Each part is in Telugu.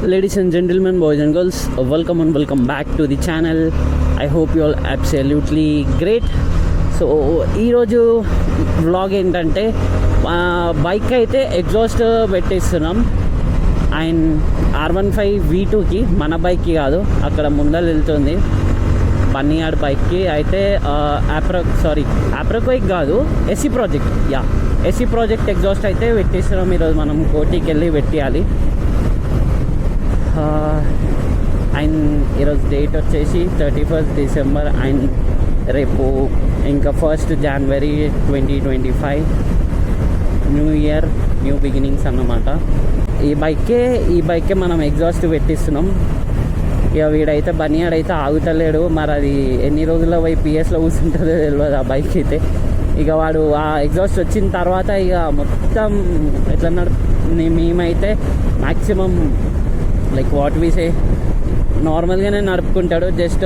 Ladies and gentlemen, boys and girls, welcome back to the channel. I hope you all absolutely great. So ఈరోజు వ్లాగ్ ఏంటంటే బైక్ అయితే ఎగ్జాస్ట్ పెట్టేస్తున్నాం. అండ్ R15V2కి మన బైక్కి కాదు, అక్కడ ముందర వెళ్తుంది పన్నీయాడ్ బైక్కి అయితే ఆప్రకోయిక్ కాదు, ఎస్సీ ప్రాజెక్ట్ ఎగ్జాస్ట్ అయితే పెట్టేస్తున్నాం. ఈరోజు మనం కోటికి వెళ్ళి పెట్టేయాలి. అండ్ ఈరోజు డేట్ వచ్చేసి 31st December అండ్ రేపు ఇంకా 1st January 2025 new year, new beginnings అన్నమాట. ఈ బైకే మనం ఎగ్జాస్ట్ పెట్టిస్తున్నాం. ఇక వీడైతే బనియాడైతే ఆగుతలేడు, మరి అది ఎన్ని రోజుల పిఎస్లో కూర్చుంటుందో తెలియదు ఆ బైక్ అయితే. ఇక వాడు ఆ ఎగ్జాస్ట్ వచ్చిన తర్వాత ఇక మొత్తం ఎట్లా మేమైతే మ్యాక్సిమం లైక్ వాట్ వి సే నార్మల్గానే నడుపుకుంటాడు, జస్ట్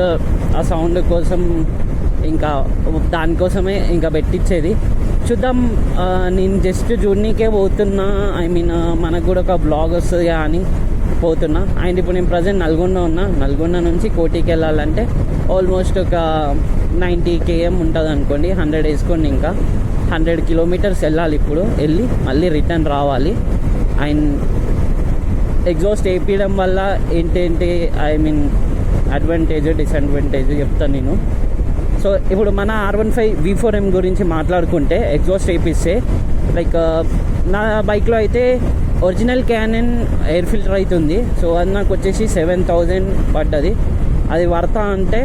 ఆ సౌండ్ కోసం, ఇంకా దానికోసమే ఇంకా పెట్టించేది. చూద్దాం, నేను జస్ట్ జూన్నీకే పోతున్నా. ఐ మీన్ మనకు కూడా ఒక బ్లాగ్ వస్తుంది అని పోతున్నా. అండ్ ఇప్పుడు నేను ప్రజెంట్ నల్గొండ నుంచి కోటికి వెళ్ళాలంటే ఆల్మోస్ట్ ఒక 90 km ఉంటుంది అనుకోండి. 100 వేసుకోండి, ఇంకా 100 kilometers వెళ్ళాలి. ఇప్పుడు వెళ్ళి మళ్ళీ రిటర్న్ రావాలి. అండ్ ఎగ్జాస్ట్ వేయించడం వల్ల ఏంటంటే ఐ మీన్ అడ్వాంటేజ్, డిసడ్వాంటేజ్ చెప్తాను నేను. సో ఇప్పుడు మన R15V4M గురించి మాట్లాడుకుంటే, ఎగ్జాస్ట్ వేయిస్తే లైక్ నా బైక్లో అయితే ఒరిజినల్ క్యానన్ ఎయిర్ ఫిల్టర్ అవుతుంది. సో అది నాకు వచ్చేసి 7,000 పడ్డది. అది వర్తా అంటే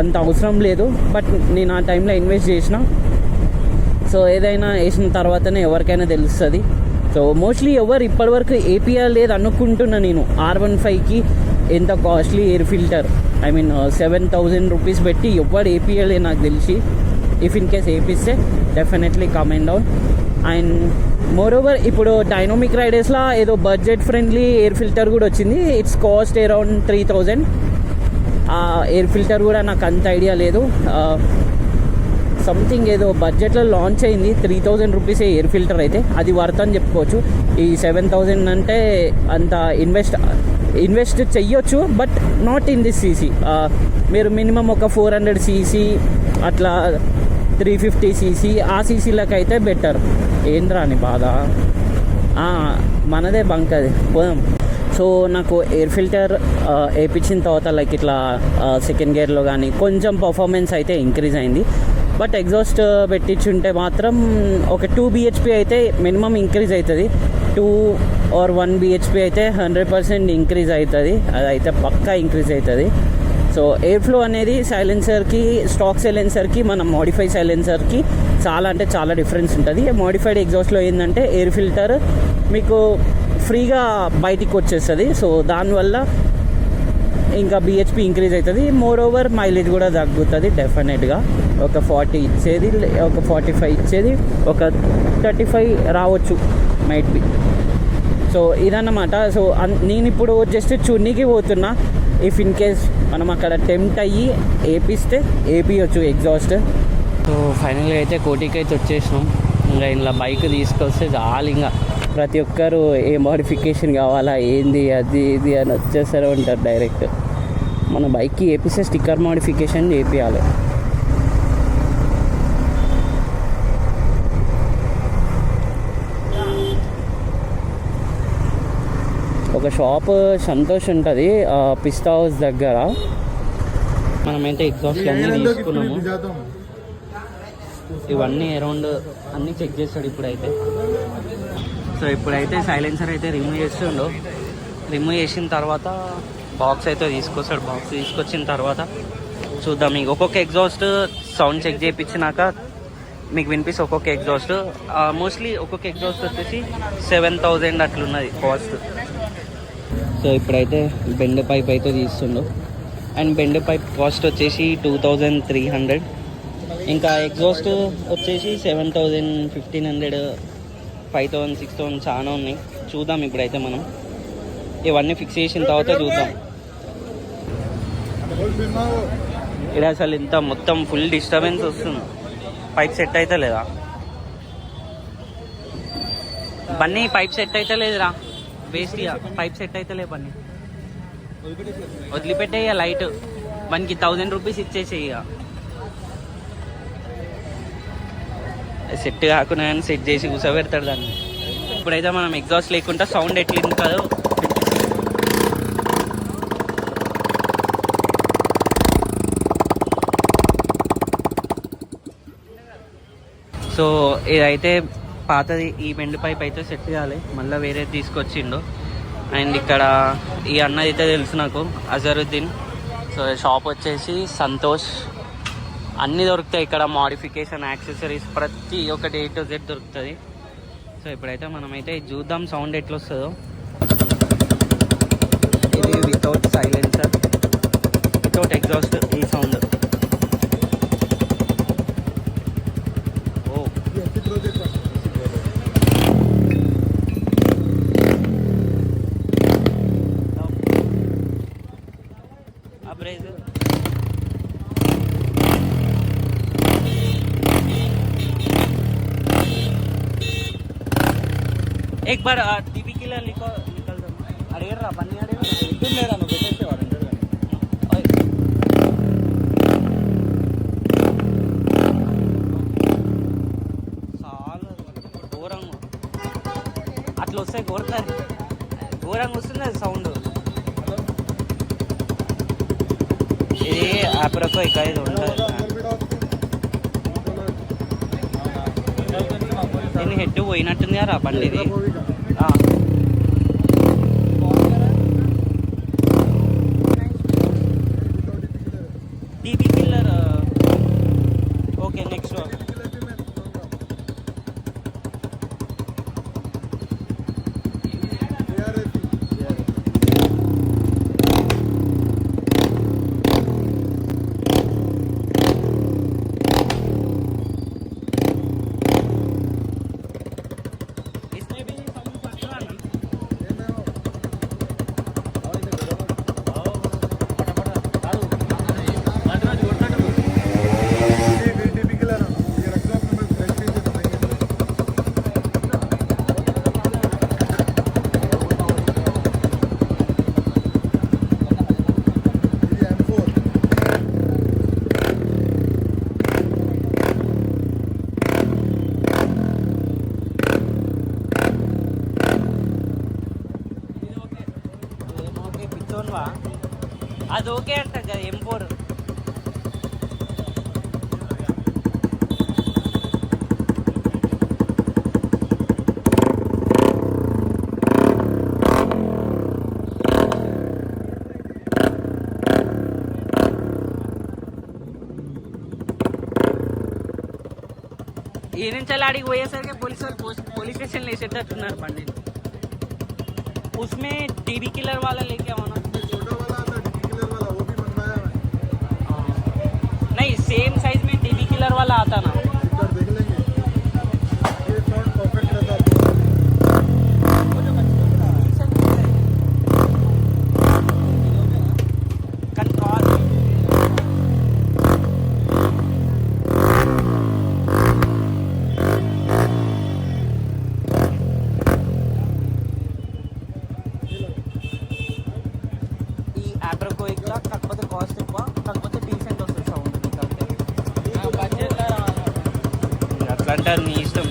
అంత అవసరం లేదు, బట్ నేను ఆ టైంలో ఇన్వెస్ట్ చేసిన. సో ఏదైనా వేసిన తర్వాతనే ఎవరికైనా తెలుస్తుంది. సో మోస్ట్లీ ఎవరు ఇప్పటివరకు ఏపీఆర్ లేదు అనుకుంటున్నా నేను. R15కి ఎంత costly air filter, I mean 7,000 rupees పెట్టి ఎవరు ఏపీఆర్ లేదు నాకు తెలిసి. ఇఫ్ ఇన్ కేస్ ఏపిస్తే definitely comment down. And moreover ఇప్పుడు డైనమిక్ రైడర్స్లో ఏదో బడ్జెట్ ఫ్రెండ్లీ ఎయిర్ ఫిల్టర్ కూడా వచ్చింది. It's cost around 3,000. ఆ ఎయిర్ ఫిల్టర్ కూడా నాకు అంత ఐడియా లేదు. సంథింగ్ ఏదో బడ్జెట్లో లాంచ్ అయింది. 3,000 రూపీస్ ఎయిర్ ఫిల్టర్ అయితే అది వర్త్ అని చెప్పుకోవచ్చు. ఈ 7,000 అంటే అంత ఇన్వెస్ట్ చెయ్యొచ్చు, but not in this CC. మీరు మినిమం ఒక 400 cc అట్లా 350 cc ఆ సీసీలకు అయితే బెటర్. ఏంద్రా అని బాధ, మనదే బంక్ అది, పోదాం. సో నాకు ఎయిర్ ఫిల్టర్ వేయించిన తర్వాత లైక్ ఇట్లా సెకండ్ గేర్లో కానీ కొంచెం పర్ఫార్మెన్స్ అయితే ఇంక్రీజ్ అయింది. బట్ ఎగ్జాస్ట్ పెట్టించుంటే మాత్రం ఒక 2 bhp అయితే మినిమం ఇంక్రీజ్ అవుతుంది. 2 or 1 bhp అయితే 100% ఇంక్రీజ్ అవుతుంది. అదైతే పక్కా ఇంక్రీజ్ అవుతుంది. సో ఎయిర్ ఫ్లో అనేది సైలెన్సర్కి, స్టాక్ సైలెన్సర్కి, మన మోడిఫై సైలెన్సర్కి చాలా అంటే చాలా డిఫరెన్స్ ఉంటుంది. మోడిఫైడ్ ఎగ్జాస్ట్లో ఏంటంటే ఎయిర్ ఫిల్టర్ మీకు ఫ్రీగా బయటికి వచ్చేస్తుంది. సో దానివల్ల ఇంకా BHP ఇంక్రీజ్ అవుతుంది. మోర్ ఓవర్ మైలేజ్ కూడా తగ్గుతుంది డెఫినెట్గా. ఒక 40 ఇచ్చేది, ఒక 45 ఇచ్చేది, ఒక 35 రావచ్చు మైట్ బి. సో ఇదన్నమాట. సో నేను ఇప్పుడు జస్ట్ చున్నీకి పోతున్నా. ఇఫ్ ఇన్ కేస్ మనం అక్కడ టెంప్ట్ అయ్యి ఏపీయచ్చు ఎగ్జాస్ట్. సో ఫైనల్గా అయితే కోటికి అయితే వచ్చేసినాం. ఇంకా ఇలా బైక్ తీసుకొస్తే చాలు, ఇంకా ప్రతి ఒక్కరు ఏ మోడిఫికేషన్ కావాలా, ఏంది అది ఇది అని వచ్చేసరే ఉంటారు డైరెక్ట్. మన బైక్కి ఏపీసే స్టిక్కర్ మోడిఫికేషన్ చేపియాలి. ఒక షాప్ సంతోష్ ఉంటుంది పిస్తా హౌస్ దగ్గర. మనమైతే ఎగ్జాస్ట్లు అన్నీ తీసుకున్నాము. ఇవన్నీ అరౌండ్ అన్నీ చెక్ చేస్తాడు ఇప్పుడైతే. సో ఇప్పుడైతే సైలెన్సర్ అయితే రిమూవ్ చేసిన తర్వాత బాక్స్ అయితే తీసుకొస్తాడు. బాక్స్ తీసుకొచ్చిన తర్వాత చూద్దాం. మీకు ఒక్కొక్క ఎగ్జాస్ట్ సౌండ్ చెక్ చేయించినాక మీకు వినిపిస్తే ఒక్కొక్క ఎగ్జాస్ట్ మోస్ట్లీ ఒక్కొక్క ఎగ్జాస్ట్ వచ్చేసి 7,000 అట్లున్నది కాస్ట్. సో ఇప్పుడైతే బెండ్ పైప్ అయితే తీస్తుండు. అండ్ బెండ్ పైప్ కాస్ట్ వచ్చేసి 2,300. ఇంకా ఎగ్జాస్ట్ వచ్చేసి 7,000, 1,500, 5,000, 6,000 చాలా ఉన్నాయి. చూద్దాం ఇప్పుడైతే మనం ఇవన్నీ ఫిక్స్ చేసిన తర్వాత చూద్దాం. ఇక్కడ అసలు ఇంత మొత్తం ఫుల్ డిస్టర్బెన్స్ వస్తుంది. పైప్ సెట్ అయితే లేదా బన్నీ, పైప్ సెట్ అయితే లేదురా. వేస్ట్ పైప్ సెట్ అయితే లే బన్నీ. వదిలిపెట్టే ఇక లైట్ మనకి 1000 రూపీస్ ఇచ్చేసి ఇక సెట్ కాకుండా కానీ సెట్ చేసి కూర్చోబెడతాడు దాన్ని. ఇప్పుడైతే మనం ఎగ్జాస్ట్ లేకుండా సౌండ్ ఎట్లా కాదు. సో ఇదైతే పాతది, ఈ బెండ్ పైప్ అయితే సెట్ చేయాలి, మళ్ళీ వేరే తీసుకొచ్చిండు. అండ్ ఇక్కడ ఈ అన్న అయితే తెలుసు నాకు, అజరుద్దీన్. సో షాప్ వచ్చేసి సంతోష్, అన్నీ దొరుకుతాయి ఇక్కడ, మోడిఫికేషన్ యాక్సెసరీస్ ప్రతి ఒక్కటి A to Z దొరుకుతుంది. సో ఇప్పుడైతే మనమైతే చూద్దాం సౌండ్ ఎట్లా వస్తుందో. ఇది వితౌట్ సైలెన్సర్, వితౌట్ ఎగ్జాస్ట్ ఈ సౌండ్. एक बार टीवी के लिए निकल दो. अरे रा बन्नी अरे एकदम ले रहा हूं बेटे से और अंदर साल ఘోరంగా అట్లా వస్తే కొడతారు, ఘోరంగా వస్తుంది సౌండ్. ఇది ఆప్రకో ఇక ఇది ఉంటుంది. దీన్ని హెడ్ పోయినట్టుంది రా బండిది. TV killer okay next. అది ఓకే అంట కదా M4. ఈ నుంచి అడిగి పోయేసరికి पुलिस स्टेशन వేసేటట్టున్నారు బండి. उसमें टीवी किलर वाला लेके आओ ना. नहीं सेम साइज में टीवी किलर वाला आता ना. देख लेंगे ये साउंड परफेक्ट रहता है. कंट्रोल ఈ ఆప్రకో ఇక్కడ కాకపోతే కాస్ట్ ఎక్కువ, కాకపోతే డీసెంట్ వస్తుంది సౌండ్. అట్లా అంటారు, నీ ఇష్టం.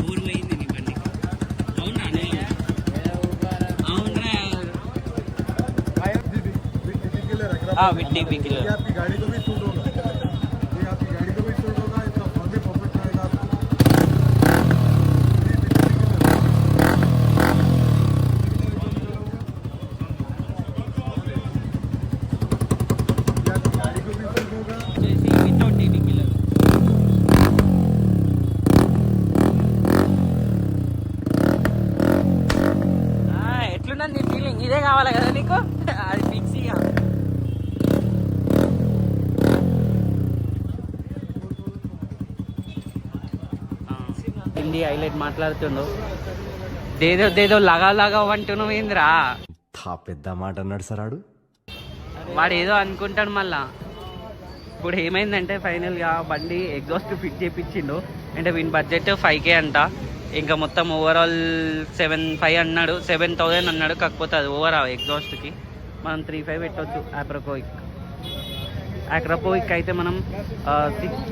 दूर పోయింది నీ బండి. అవునా? అవునరా विद टीवी किलर. आपकी गाड़ी को भी सूट होगा, ये आपकी गाड़ी को भी सूट होगा, इसका साउंड भी परफेक्ट आएगा आपको. गाड़ी को भी सूट होगा जैसे विदाउट टीवी किलर. ఎట్లున్నది నీ ఫీలింగ్? ఇదే కావాలి కదా నీకు? అది ఫిక్స్ ఇక. హిందీ హైలైట్ మాట్లాడుతుండు. దేదో లగా అంటున్నావు ఏందిరా? పెద్ద మాట అన్నాడు సరాడు. వాడు ఏదో అనుకుంటాడు మళ్ళా. ఇప్పుడు ఏమైందంటే ఫైనల్గా బండి ఎగ్జాస్ట్ ఫిట్ చేయించిండు. అంటే వీని బడ్జెట్ 5K అంట. ఇంకా మొత్తం ఓవరాల్ 7,500 అన్నాడు, 7,000 అన్నాడు. కాకపోతే అది ఓవరాల్ ఎగ్జాస్ట్కి మనం 3,500 పెట్టవచ్చు. ఆక్రాపోవిక్ అయితే మనం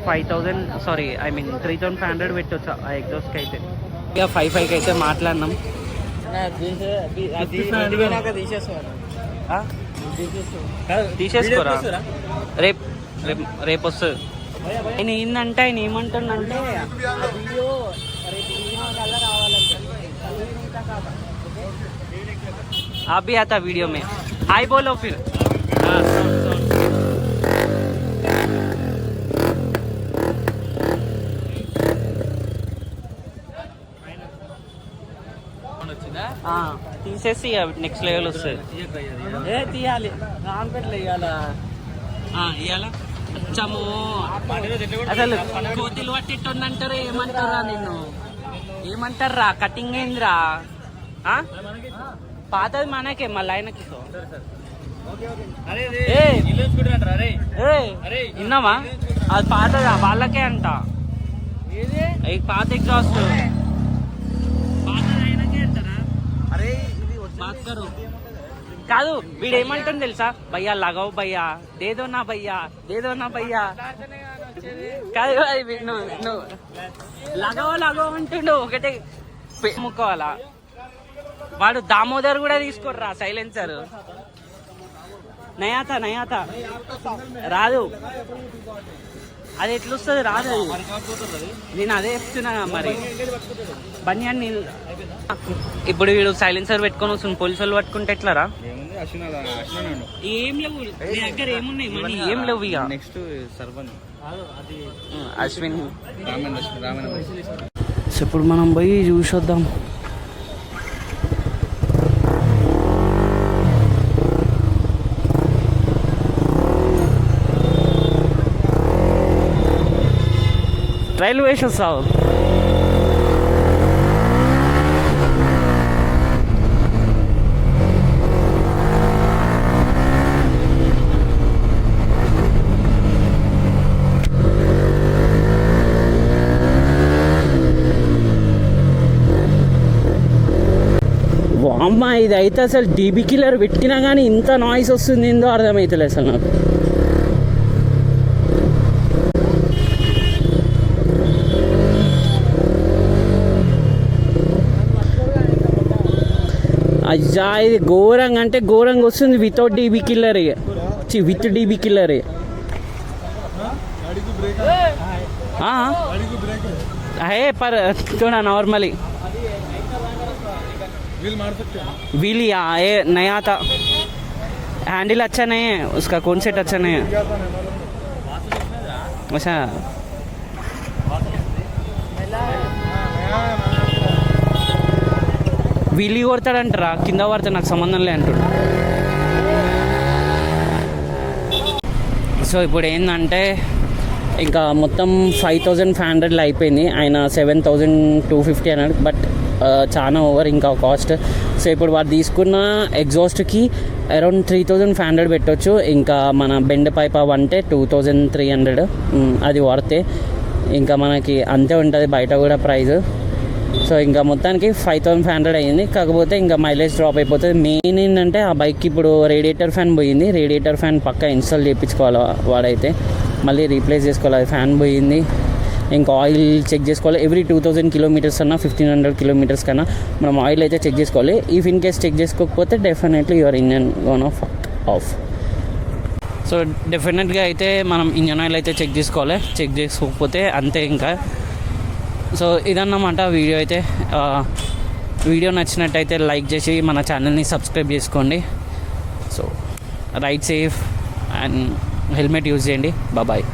3,500 పెట్టవచ్చు ఆ ఎగ్జాస్ట్కి అయితే. ఇక 5,500 అయితే మాట్లాడినాం. తీసేసుకోరా, రేపు వస్తుంది. ఆయన ఏంటంటే ఆయన ఏమంటుండంటే आप भी आता वीडियो में, हाय बोलो फिर. తీసేసి నెక్స్ట్ లెవెల్ వస్తుంది. తీయాలి ఇవాళ అచ్చము. అసలు కోతిలు పట్టిట్టుందంటారు. ఏమంటారా నిన్ను? ఏమంటారా? కటింగ్ అయిందిరా. పాతది మనకే మళ్ళీ ఆయనకి విన్నావా? అది పాతదా వాళ్ళకే అంట. పాత ఎగ్జాస్ట్ పాతది ఆయనకే అంటారా? కాదు వీడు ఏమంటుంది తెలుసా? భయ్యా లగవు భయ్యా, దేదో నా భయ్యా కాదు. నువ్వు లగవ అంటుండు. ఒకటే ముక్కోవాలా? వాడు దామోదర్ కూడా తీసుకోర్రా సైలెన్సర్. నయాత రాదు. అది ఎట్లొస్తుంది? రాదు. నేను అదే చెప్తున్నా మరి. బన్యాన్ని ఇప్పుడు వీడు సైలెన్సర్ పెట్టుకొని వస్తుంది. పోలీసు వాళ్ళు పట్టుకుంటే ఎట్లారా? ఏం లేవు నీ దగ్గర. ఏమున్నాయి మనీ? ఏం లేవు. ఇక నెక్స్ట్ అశ్విన్. సో ఇప్పుడు మనం పోయి చూసొద్దాం. రైలు వేసి వస్తావు. అమ్మ ఇది అయితే అసలు డీబీ కిల్లర్ పెట్టినా కానీ ఇంత నాయిస్ వస్తుంది ఏందో అర్థమవుతలేదు అసలు నాకు. అజ్జా ఇది ఘోరంగా అంటే ఘోరంగా వస్తుంది. Without DB killer, with DB killer. है पर थोड़ा नॉर्मली व्हील ये नया था. हैंडल अच्छा नहीं है उसका, कौन सेट अच्छा नहीं है. अच्छा వీలి కొడతాడంటారా? కింద పడితే నాకు సంబంధం లే అంటాడు. సో ఇప్పుడు ఏంటంటే ఇంకా మొత్తం 5,500 అయిపోయింది. ఆయన 7,250 అన్నాడు. బట్ చాలా ఓవర్ ఇంకా కాస్ట్. సో ఇప్పుడు వాడు తీసుకున్న ఎగ్జాస్ట్కి అరౌండ్ 3,500 పెట్టవచ్చు. ఇంకా మన బెండ్ పైప్ అవంటే 2,300. అది వాడితే ఇంకా మనకి అంతే ఉంటుంది బయట కూడా ప్రైస్. సో ఇంకా మొత్తానికి 5,500 అయ్యింది. కాకపోతే ఇంకా మైలేజ్ డ్రాప్ అయిపోతుంది. మెయిన్ ఏంటంటే ఆ బైక్కి ఇప్పుడు రేడియేటర్ ఫ్యాన్ పోయింది. రేడియేటర్ ఫ్యాన్ పక్కా ఇన్స్టాల్ చేయించుకోవాలి వాడైతే, మళ్ళీ రీప్లేస్ చేసుకోవాలి. అది ఫ్యాన్ పోయింది. ఇంకా ఆయిల్ చెక్ చేసుకోవాలి. ఎవ్రీ 2,000 కిలోమీటర్స్ అన్నా 1,500 కిలోమీటర్స్ కన్నా మనం ఆయిల్ అయితే చెక్ చేసుకోవాలి. ఇఫ్ ఇన్ కేస్ చెక్ చేసుకోకపోతే definitely your engine gone off. So డెఫినెట్గా అయితే మనం ఇంజన్ ఆయిల్ అయితే చెక్ చేసుకోవాలి. చెక్ చేసుకోకపోతే అంతే ఇంకా. సో ఇదన్నమాట వీడియో అయితే. వీడియో నచ్చినట్టయితే లైక్ చేసి మన ఛానల్ని సబ్స్క్రైబ్ చేసుకోండి. So ride safe and helmet use చేయండి. బాయ్.